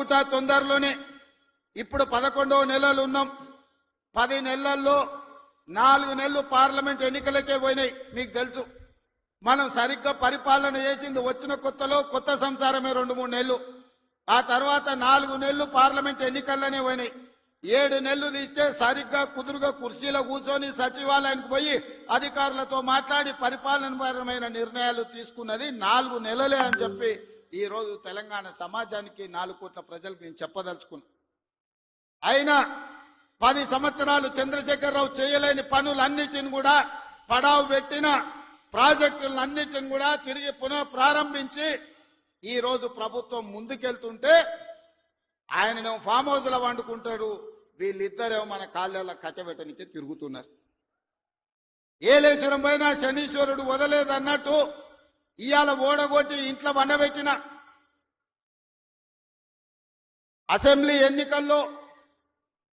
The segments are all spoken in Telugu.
చెప్పుతా తొందరలోనే. ఇప్పుడు 11వ నెలలు ఉన్నాం. 10 నెలల్లో 4 నెలలు పార్లమెంట్ ఎన్నికలకే పోయినాయి. మీకు తెలుసు, మనం సరిగ్గా పరిపాలన చేసింది వచ్చిన కొత్తలో కొత్త సంసారమే 2-3 నెలలు. ఆ తర్వాత 4 నెలలు పార్లమెంట్ ఎన్నికల్లోనే పోయినాయి. 7 నెలలు తీస్తే సరిగ్గా కుదురుగా కుర్చీలో కూర్చొని సచివాలయానికి పోయి అధికారులతో మాట్లాడి పరిపాలనపరమైన నిర్ణయాలు తీసుకున్నది 4 నెలలే అని చెప్పి ఈ రోజు తెలంగాణ సమాజానికి 4 కోట్ల ప్రజలకు నేను చెప్పదలుచుకున్నా. అయినా 10 సంవత్సరాలు చంద్రశేఖరరావు చేయలేని పనులన్నిటిని కూడా పడావు పెట్టిన ప్రాజెక్టులన్నిటిని కూడా తిరిగి పునః ప్రారంభించి ఈ రోజు ప్రభుత్వం ముందుకెళ్తుంటే ఆయనను ఫామ్ హౌస్ లో వండుకుంటాడు. వీళ్ళిద్దరేమో మన కాళ్ళ కట్టబెట్టనికి తిరుగుతున్నారు. ఏలేశ్వరం పైన శనీశ్వరుడు వదలేదన్నట్టు ఇవాళ ఓడగొట్టి ఇంట్లో వండబెట్టిన అసెంబ్లీ ఎన్నికల్లో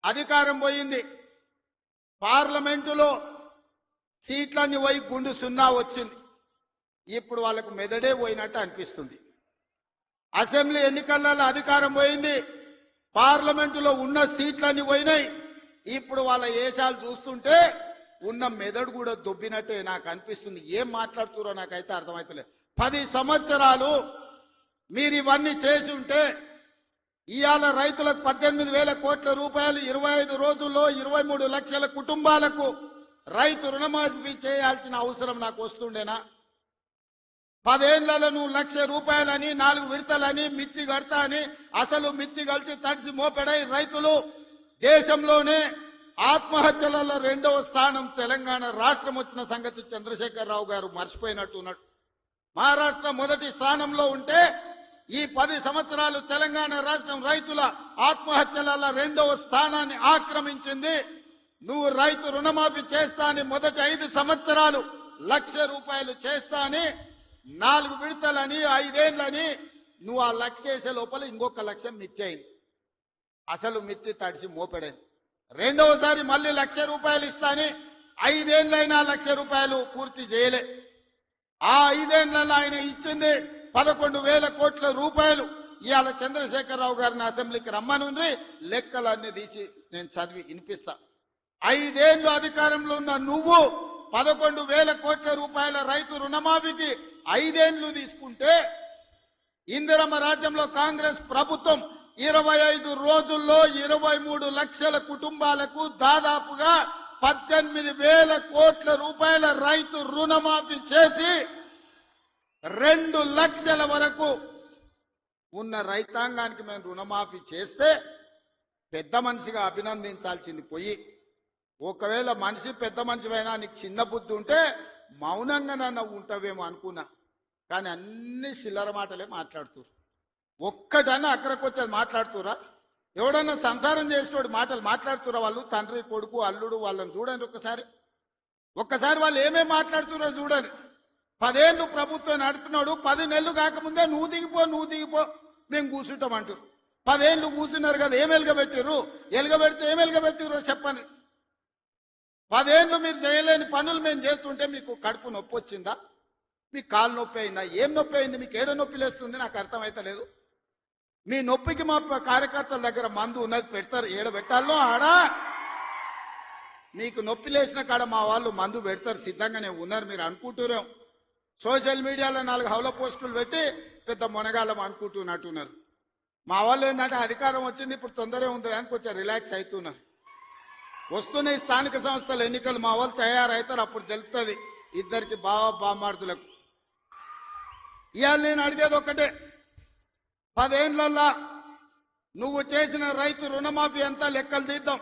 అధికారం పోయింది. పార్లమెంటులో సీట్లన్నీ పోయి గుండు 0 వచ్చింది. ఇప్పుడు వాళ్ళకు మెదడే పోయినట్టు అనిపిస్తుంది. అసెంబ్లీ ఎన్నికలలో అధికారం పోయింది, పార్లమెంటులో ఉన్న సీట్లన్నీ పోయినాయి. ఇప్పుడు వాళ్ళ ఏషాలు చూస్తుంటే ఉన్న మెదడు కూడా దొబ్బినట్టే నాకు అనిపిస్తుంది. ఏం మాట్లాడుతున్నారో నాకైతే అర్థమైతలేదు. 10 సంవత్సరాలు మీరు ఇవన్నీ చేసి ఉంటే ఇవాళ రైతులకు 18,000 కోట్ల రూపాయలు 25 రోజుల్లో 23 లక్షల కుటుంబాలకు రైతు రుణమాఫీ చేయాల్సిన అవసరం నాకు వస్తుండేనా? 10 ఏళ్లలో నువ్వు 1,00,000 రూపాయలని 4 విడతలని మిత్తి కడతా అని అసలు మిత్తి కలిసి తడిసి మోపెడై రైతులు దేశంలోనే ఆత్మహత్యలలో 2వ స్థానం తెలంగాణ రాష్ట్రం వచ్చిన సంగతి చంద్రశేఖరరావు గారు మర్చిపోయినట్టున్నాడు. మహారాష్ట్ర మొదటి స్థానంలో ఉంటే ఈ 10 సంవత్సరాలు తెలంగాణ రాష్ట్రం రైతుల ఆత్మహత్యలలో 2వ స్థానాన్ని ఆక్రమించింది. నువ్వు రైతు రుణమాఫీ చేస్తా అని మొదటి 5 సంవత్సరాలు 1,00,000 రూపాయలు చేస్తా అని 4 విడతలని 5 ఏళ్లని నువ్వు ఆ 1,00,000 చేసే లోపల ఇంకొక 1,00,000 మిత్తి అయింది. అసలు మిత్తి తడిసి మోపెడైంది. రెండవసారి మళ్ళీ 1,00,000 రూపాయలు ఇస్తాని 5 ఏళ్ళైనా 1,00,000 రూపాయలు పూర్తి చేయలే. ఆ 5 ఏళ్లలో ఆయన ఇచ్చింది 11,000 కోట్ల రూపాయలు. ఇవాళ చంద్రశేఖరరావు గారిని అసెంబ్లీకి రమ్మనుండ్రి, లెక్కలన్నీ తీసి నేను చదివి వినిపిస్తా. 5 ఏళ్ళు అధికారంలో ఉన్న నువ్వు 11,000 కోట్ల రూపాయల రైతు రుణమాఫీకి 5 ఏళ్ళు తీసుకుంటే ఇందిరమ్మ రాజ్యంలో కాంగ్రెస్ ప్రభుత్వం 25 రోజుల్లో 23 లక్షల కుటుంబాలకు దాదాపుగా 18,000 కోట్ల రూపాయల రైతు రుణమాఫీ చేసి 2 లక్షల వరకు ఉన్న రైతాంగానికి మేము రుణమాఫీ చేస్తే పెద్ద మనిషిగా అభినందించాల్సింది పోయి, ఒకవేళ మనిషి పెద్ద మనిషివైనా నీకు చిన్న బుద్ధి ఉంటే మౌనంగా నన్ను ఉంటావేమో అనుకున్నా. కానీ అన్ని చిల్లర మాటలే మాట్లాడుతున్నారు. ఒక్కటన్నా అక్కడికి వచ్చేది మాట్లాడుతురా? ఎవడన్నా సంసారం చేసేవాడు మాటలు మాట్లాడుతురా? వాళ్ళు తండ్రి కొడుకు అల్లుడు వాళ్ళని చూడండి ఒక్కసారి వాళ్ళు ఏమేమి మాట్లాడుతురో చూడండి. 10 ఏళ్ళు ప్రభుత్వం నడిపినాడు, 10 నెలలు కాకముందే నువ్వు దిగిపో మేము కూర్చుంటామంటారు. 10 ఏళ్ళు కూర్చున్నారు కదా, ఏం ఎలుగబెట్టారు? ఎలుగబెడితే ఏం ఎలుగబెట్టారో చెప్పండి. 10 ఏళ్ళు మీరు చేయలేని పనులు మేము చేస్తుంటే మీకు కడుపు నొప్పి వచ్చిందా? మీకు కాలు నొప్పి అయిందా? ఏం నొప్పి అయింది? మీకు ఏడో నొప్పి లేస్తుంది? నాకు అర్థమైతలేదు. మీ నొప్పికి మా కార్యకర్తల దగ్గర మందు ఉన్నది, పెడతారు. ఏడ పెట్టాలో ఆడా మీకు నొప్పి లేచిన కాడ మా వాళ్ళు మందు పెడతారు, సిద్ధంగానే ఉన్నారు. మీరు అనుకుంటున్నాం సోషల్ మీడియాలో 4 హౌల పోస్టులు పెట్టి పెద్ద మొనగాళ్ళం అనుకుంటున్నట్టున్నారు. మా వాళ్ళు ఏంటంటే అధికారం వచ్చింది ఇప్పుడు తొందరగా ఉంది అని కొంచెం రిలాక్స్ అవుతున్నారు. వస్తున్నాయి స్థానిక సంస్థల ఎన్నికలు, మా వాళ్ళు తయారవుతారు, అప్పుడు తెలుస్తుంది ఇద్దరికి బామార్దులకు. ఇవాళ నేను అడిగేది ఒక్కటే, 10 ఏళ్లలో నువ్వు చేసిన రైతు రుణమాఫీ అంతా లెక్కలు తీద్దాం.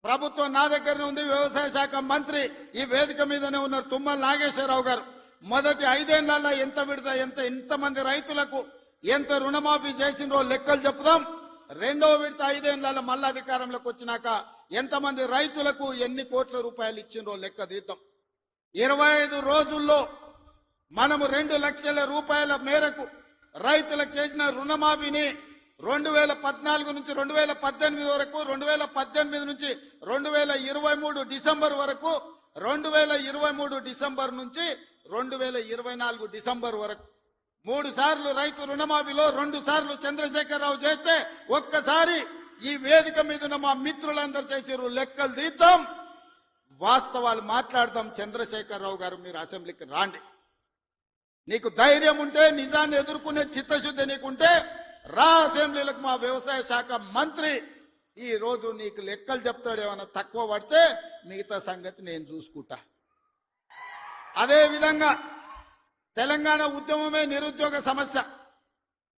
ప్రభుత్వం నా దగ్గరనే ఉంది, వ్యవసాయ శాఖ మంత్రి ఈ వేదిక మీదనే ఉన్నారు తుమ్మల నాగేశ్వరరావు గారు. మొదటి 5 ఏళ్లలో ఎంత విడత ఎంతమంది రైతులకు ఎంత రుణమాఫీ చేసినో లెక్కలు చెప్దాం. 2వ విడత 5 ఏళ్లలో మళ్ళీ అధికారంలోకి వచ్చినాక ఎంతమంది రైతులకు ఎన్ని కోట్ల రూపాయలు ఇచ్చినో లెక్క తీద్దాం. 25 రోజుల్లో మనము 2 లక్షల రూపాయల మేరకు రైతులకు చేసిన రుణమాఫీని 2014 నుంచి 2018 వరకు, 2018 నుంచి 2023 డిసెంబర్ వరకు, 2023 డిసెంబర్ నుంచి 2024 డిసెంబర్ వరకు 3 సార్లు రైతు రుణమాఫీలో 2 సార్లు చంద్రశేఖరరావు చేస్తే ఒక్కసారి ఈ వేదిక మీద ఉన్న మా మిత్రులందరూ చేసిర్రు. లెక్కలు తీద్దాం, వాస్తవాలు మాట్లాడదాం. చంద్రశేఖరరావు గారు, మీరు అసెంబ్లీకి రాండి. నీకు ధైర్యం ఉంటే, నిజాన్ని ఎదుర్కొనే చిత్తశుద్ధి నీకుంటే రా అసెంబ్లీలకు. మా వ్యవసాయ శాఖ మంత్రి ఈ రోజు నీకు లెక్కలు చెప్తాడు. ఏమైనా తక్కువ పడితే మిగతా సంగతి నేను చూసుకుంటా. అదే విధంగా తెలంగాణ ఉద్యమమే నిరుద్యోగ సమస్య.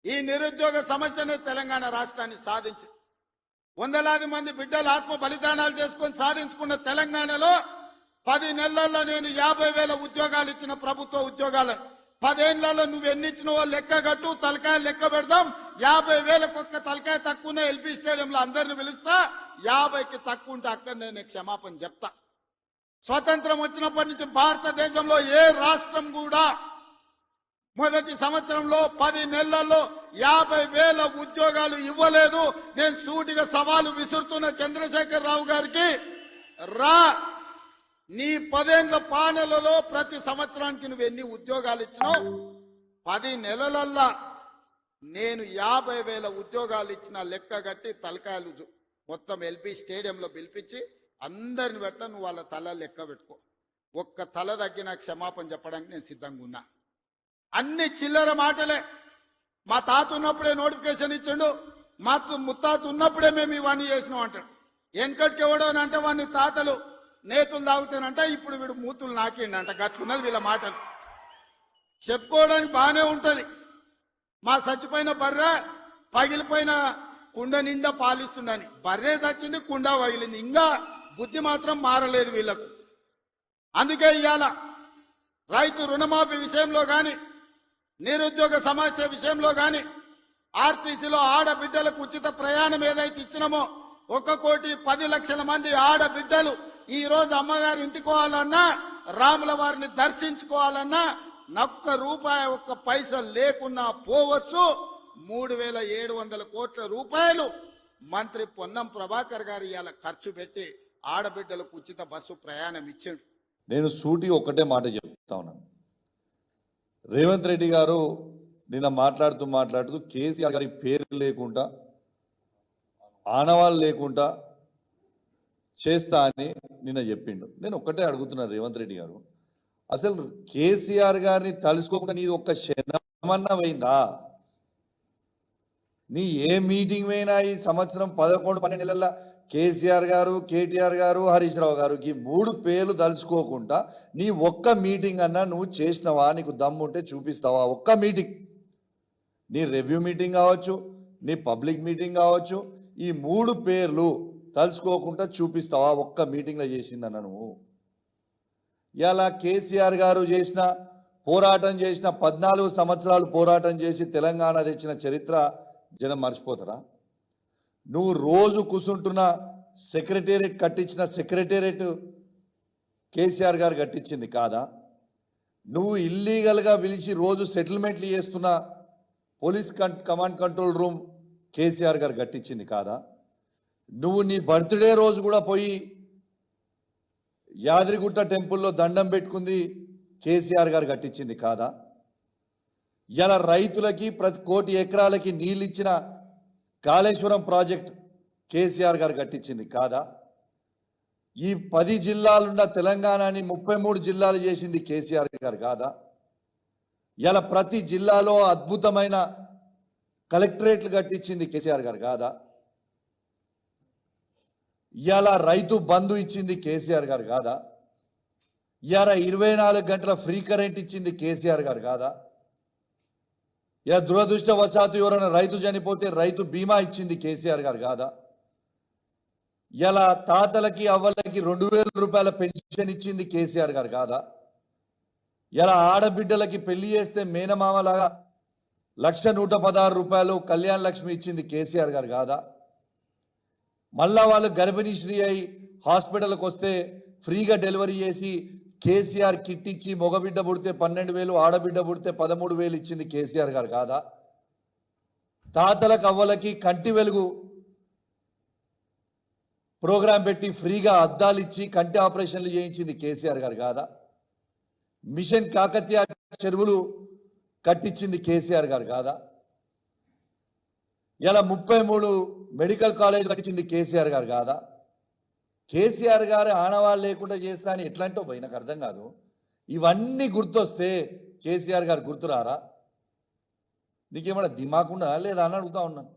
ఈ నిరుద్యోగ సమస్యనే తెలంగాణ రాష్ట్రాన్ని సాధించి వందలాది మంది బిడ్డలు ఆత్మ బలిదానాలు చేసుకొని సాధించుకున్న తెలంగాణలో 10 నెలల్లో నేను 50,000 ఉద్యోగాలు ఇచ్చిన ప్రభుత్వ ఉద్యోగాలను 10 ఏళ్లలో నువ్వు ఎన్ని ఇచ్చినవో లెక్క కట్టు, తలకాయ లెక్క పెడదాం. 50,000 ఒక్క తలకాయ తక్కువ ఎల్పీ స్టేడియంలో అందరిని పిలుస్తా. 50కి తక్కువ ఉంటే అక్కడ నేను క్షమాపణ చెప్తా. స్వతంత్రం వచ్చినప్పటి నుంచి భారతదేశంలో ఏ రాష్ట్రం కూడా మొదటి సంవత్సరంలో 10 నెలల్లో 50,000 ఉద్యోగాలు ఇవ్వలేదు. నేను సూటిగా సవాలు విసురుతున్న చంద్రశేఖరరావు గారికి, రా నీ 10 ఏళ్ల పాలనలో ప్రతి సంవత్సరానికి నువ్వు ఎన్ని ఉద్యోగాలు ఇచ్చినావు? 10 నెలలల్లా నేను 50,000 ఉద్యోగాలు ఇచ్చిన లెక్క కట్టి తలకాయలు మొత్తం ఎల్పీ స్టేడియంలో పిలిపించి అందరిని పెట్ట, నువ్వు వాళ్ళ తల లెక్క పెట్టుకో. ఒక్క తల తగ్గిన క్షమాపణ చెప్పడానికి నేను సిద్ధంగా ఉన్నా. అన్ని చిల్లర మాటలే. మా తాత ఉన్నప్పుడే నోటిఫికేషన్ ఇచ్చిండు, మా ముత్తాత ఉన్నప్పుడే మేము ఇవన్నీ చేసినాం అంటాడు. వెనకటికి ఎవడోనంటే వాడిని తాతలు నేతులు తాగుతానంట, ఇప్పుడు వీడు మూతులు నాకిండంట. గట్లున్నది వీళ్ళ మాటలు. చెప్పుకోవడానికి బాగానే ఉంటది. మా చచ్చిపోయిన బర్రె పగిలిపోయిన కుండ నిండా పాలిస్తుందని. బర్రె చచ్చింది, కుండ పగిలింది. ఇంకా బుద్ధి మాత్రం మారలేదు వీళ్లకు. అందుకే ఇవాళ రైతు రుణమాఫీ విషయంలో కానీ, నిరుద్యోగ సమస్య విషయంలో కానీ, ఆర్టీసీలో ఆడబిడ్డలకు ఉచిత ప్రయాణం ఏదైతే ఇచ్చినామో 1,10,00,000 మంది ఆడబిడ్డలు ఈ రోజు అమ్మగారి ఇంటికోవాలన్నా, రాముల వారిని దర్శించుకోవాలన్నా ఒక్క రూపాయి ఒక్క పైసా లేకున్నా పోవచ్చు. 3,700 కోట్ల రూపాయలు మంత్రి పొన్నం ప్రభాకర్ గారు ఇవాళ ఖర్చు పెట్టి ఆడబిడ్డలకు ఉచిత బస్సు ప్రయాణం ఇచ్చాడు. నేను సూటి ఒక్కటే మాట చెప్తా ఉన్నాను. రేవంత్ రెడ్డి గారు నిన్న మాట్లాడుతూ కేసీఆర్ గారి పేరు లేకుండా, ఆనవాళ్ళు లేకుండా చేస్తా అని నిన్న చెప్పిండు. నేను ఒక్కటే అడుగుతున్నాను, రేవంత్ రెడ్డి గారు అసలు కేసీఆర్ గారిని తలుసుకోకుండా నీ ఒక్క క్షణమన్నా పోయిందా? నీ ఏ మీటింగ్ పోయినా ఈ సంవత్సరం 11-12 నెలల్లో కేసీఆర్ గారు, కేటీఆర్ గారు, హరీష్ రావు గారికి 3 పేర్లు తలుచుకోకుండా నీ ఒక్క మీటింగ్ అన్నా నువ్వు చేసినవా? నీకు దమ్ము ఉంటే చూపిస్తావా? ఒక్క మీటింగ్, నీ రివ్యూ మీటింగ్ కావచ్చు, నీ పబ్లిక్ మీటింగ్ కావచ్చు, ఈ 3 పేర్లు తలుచుకోకుండా చూపిస్తావా? ఒక్క మీటింగ్లో చేసిందన్న నువ్వు. ఇలా కేసీఆర్ గారు చేసిన పోరాటం, చేసిన 14 సంవత్సరాలు పోరాటం చేసి తెలంగాణ తెచ్చిన చరిత్ర జనం మర్చిపోతారా? నువ్వు రోజు కూర్చుంటున్న సెక్రటేరియట్ కట్టించిన సెక్రటేరియట్ కేసీఆర్ గారు కట్టించింది కాదా? నువ్వు ఇల్లీగల్గా పిలిచి రోజు సెటిల్మెంట్లు చేస్తున్న police command control room KCR గారు కట్టించింది కాదా? నువ్వు నీ బర్త్డే రోజు కూడా పోయి యాదగిరిగుట్ట టెంపుల్లో దండం పెట్టుకుంది కేసీఆర్ గారు కట్టించింది కాదా? ఇలా రైతులకి ప్రతి 1 కోటి ఎకరాలకి నీళ్ళు ఇచ్చిన కాళేశ్వరం ప్రాజెక్ట్ కేసీఆర్ గారు కట్టించింది కాదా? ఈ 10 జిల్లాలున్న తెలంగాణని 33 జిల్లాలు చేసింది కేసీఆర్ గారు కాదా? ఇలా ప్రతి జిల్లాలో అద్భుతమైన కలెక్టరేట్లు కట్టించింది కేసీఆర్ గారు కాదా? ఇలా రైతు బంధు ఇచ్చింది కేసీఆర్ గారు కాదా? ఇలా 24 గంటల ఫ్రీ కరెంట్ ఇచ్చింది కేసీఆర్ గారు కాదా? ఇలా దురదృష్టవశాత్తు ఎవరైనా రైతు చనిపోతే రైతు బీమా ఇచ్చింది కేసీఆర్ గారు కాదా? ఇలా తాతలకి అవ్వలకి 2,000 రూపాయల పెన్షన్ ఇచ్చింది కేసీఆర్ గారు కాదా? ఇలా ఆడబిడ్డలకి పెళ్లి చేస్తే మేనమామలాగా 1,116 రూపాయలు కళ్యాణ లక్ష్మి ఇచ్చింది కేసీఆర్ గారు కాదా? మళ్ళా వాళ్ళు గర్భిణీ శ్రీ అయి హాస్పిటల్కి వస్తే ఫ్రీగా డెలివరీ చేసి కేసీఆర్ కిట్ ఇచ్చి మగబిడ్డ పుడితే 12,000, ఆడబిడ్డ పుడితే 13,000 ఇచ్చింది కేసీఆర్ గారు కాదా? తాతలకు అవ్వలకి కంటి వెలుగు ప్రోగ్రాం పెట్టి ఫ్రీగా అద్దాలు ఇచ్చి కంటి ఆపరేషన్లు చేయించింది కేసీఆర్ గారు కాదా? మిషన్ కాకతీయ చెరువులు కట్టించింది కేసీఆర్ గారు కాదా? ఇలా 33 మెడికల్ కాలేజ్ కట్టించింది కేసీఆర్ గారు కాదా? కేసీఆర్ గారు ఆనవాళ్ళు లేకుండా చేస్తా అని ఎట్లాంటో పోయి నాకు అర్థం కాదు. ఇవన్నీ గుర్తొస్తే కేసీఆర్ గారు గుర్తురారా? నీకేమన్నా దిమాకుండా లేదా అని అడుగుతా ఉన్నాను.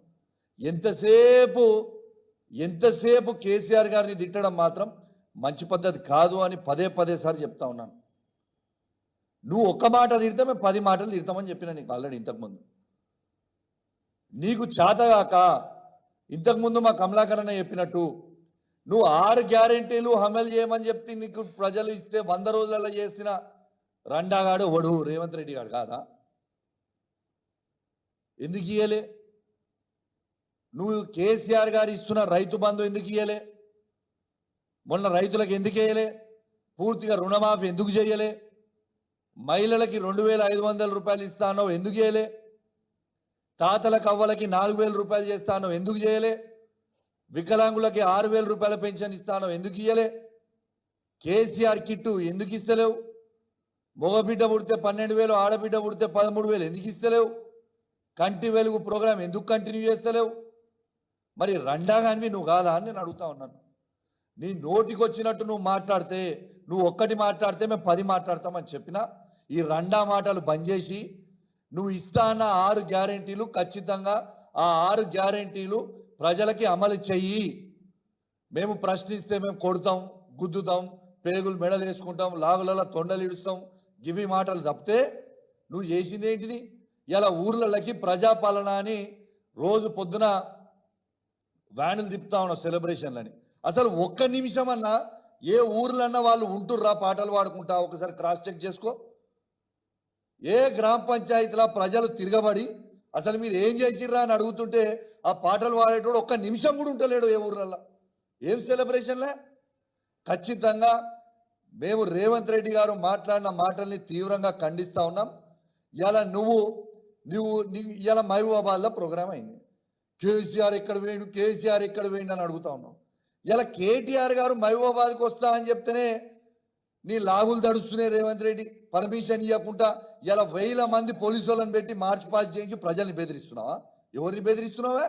ఎంతసేపు కేసీఆర్ గారిని తిట్టడం మాత్రం మంచి పద్ధతి కాదు అని పదే సార్లు చెప్తా ఉన్నాను. నువ్వు ఒక్క మాట తిడితే మేము 10 మాటలు తిడతామని చెప్పిన నీకు ఆల్రెడీ ఇంతకుముందు. నీకు చేతగాక ఇంతకుముందు మా కమలాకరణ చెప్పినట్టు నువ్వు 6 గ్యారెంటీలు అమలు చేయమని చెప్తే నీకు ప్రజలు ఇస్తే 100 రోజులలో చేసిన రండాగాడు వడు రేవంత్ రెడ్డి గారు కాదా? ఎందుకు ఇయ్యలే? నువ్వు కేసీఆర్ గారు ఇస్తున్న రైతు బంధు ఎందుకు ఇయ్యలే? మొన్న రైతులకు ఎందుకు వేయలే? పూర్తిగా రుణమాఫీ ఎందుకు చేయలే? మహిళలకి 2500 రూపాయలు ఇస్తానో ఎందుకు చేయలే? తాతల కవ్వలకి 4000 రూపాయలు చేస్తానో ఎందుకు చేయలే? వికలాంగులకి 6000 రూపాయల పెన్షన్ ఇస్తానో ఎందుకు ఇయ్యలే? కేసీఆర్ కిట్టు ఎందుకు ఇస్తలేవు? మగబిడ్డ పుడితే 12,000, ఆడబిడ్డ పుడితే 13,000 ఎందుకు ఇస్తలేవు? కంటి వెలుగు ప్రోగ్రాం ఎందుకు కంటిన్యూ చేస్తలేవు? మరి రండాగానివి నువ్వు కాదా అని నేను అడుగుతా ఉన్నాను. నీ నోటికి వచ్చినట్టు నువ్వు మాట్లాడితే, నువ్వు ఒక్కటి మాట్లాడితే మేము 10 మాట్లాడతామని చెప్పినా ఈ రండా మాటలు బంద్ చేసి నువ్వు ఇస్తా అన్న 6 గ్యారెంటీలు ఖచ్చితంగా ఆ 6 గ్యారెంటీలు ప్రజలకి అమలు చెయ్యి. మేము ప్రశ్నిస్తే మేము కొడతాం, గుద్దుతాం, పేగులు మెడలు వేసుకుంటాం, లాగులలో తొండలు ఇడుస్తాం, గివి మాటలు తప్పితే నువ్వు చేసింది ఏంటిది? ఇలా ఊర్లకి ప్రజాపాలన అని రోజు పొద్దున వ్యానులు తిప్పుతా ఉన్నావు సెలబ్రేషన్లని. అసలు ఒక్క నిమిషం అన్నా ఏ ఊర్లన్నా వాళ్ళు ఉంటుర్రా పాటలు పాడుకుంటా? ఒకసారి క్రాస్ చెక్ చేసుకో. ఏ గ్రామ పంచాయతీలా ప్రజలు తిరగబడి అసలు మీరు ఏం చేసిర్రా అని అడుగుతుంటే ఆ పాటలు పాడేటోడు ఒక్క నిమిషం కూడా ఉంటలేడు ఏ ఊర్లల్లో. ఏం సెలబ్రేషన్లే? ఖచ్చితంగా మేము రేవంత్ రెడ్డి గారు మాట్లాడిన మాటల్ని తీవ్రంగా ఖండిస్తూ ఉన్నాం. ఇలా నువ్వు ఇలా మహబూబాబాద్లో ప్రోగ్రామ్ అయింది. కేసీఆర్ ఎక్కడ వేయండి అని అడుగుతా ఉన్నావు. ఇలా కేటీఆర్ గారు మహబూబాబాద్కి వస్తా అని చెప్తేనే నీ లాగులు దడుస్తున్నాయి. రేవంత్ రెడ్డి పర్మిషన్ ఇవ్వకుండా ఇలా 1000 మంది పోలీసు వాళ్ళని పెట్టి మార్చ్ పాస్ చేయించి ప్రజల్ని బెదిరిస్తున్నావా? ఎవరిని బెదిరిస్తున్నావా?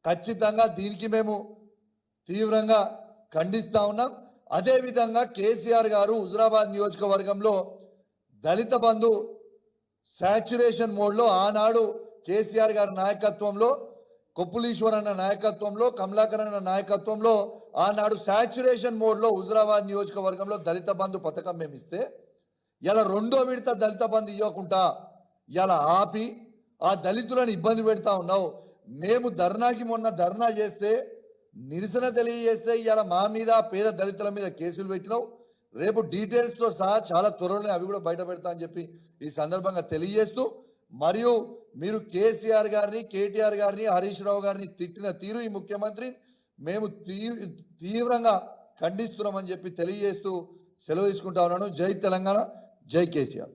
ఖచ్చితంగా దీనికి మేము తీవ్రంగా ఖండిస్తూ ఉన్నాం. అదేవిధంగా కేసీఆర్ గారు హుజురాబాద్ నియోజకవర్గంలో దళిత బంధు శాచ్యురేషన్ మోడ్లో ఆనాడు కేసీఆర్ గారి నాయకత్వంలో, కొప్పులీశ్వర్ అన్న నాయకత్వంలో, కమలాకర్ అన్న నాయకత్వంలో ఆనాడు శాచ్యురేషన్ మోడ్లో హుజురాబాద్ నియోజకవర్గంలో దళిత బంధు పథకం మేము ఇస్తే ఇలా 2వ విడత దళిత బంధు ఇవ్వకుండా ఇలా ఆపి ఆ దళితులను ఇబ్బంది పెడతా ఉన్నావు. మేము మొన్న ధర్నా చేస్తే నిరసన తెలియజేస్తే ఇలా మా మీద పేద దళితుల మీద కేసులు పెట్టినావు. రేపు డీటెయిల్స్తో సహా చాలా త్వరలోనే అవి కూడా బయట పెడతా అని చెప్పి ఈ సందర్భంగా తెలియజేస్తూ, మరియు మీరు కేసీఆర్ గారిని, కేటీఆర్ గారిని, హరీష్ రావు గారిని తిట్టిన తీరు ఈ ముఖ్యమంత్రి మేము తీవ్రంగా ఖండిస్తున్నామని చెప్పి తెలియజేస్తూ సెలవు తీసుకుంటా ఉన్నాను. జై తెలంగాణ, జై కేసీఆర్.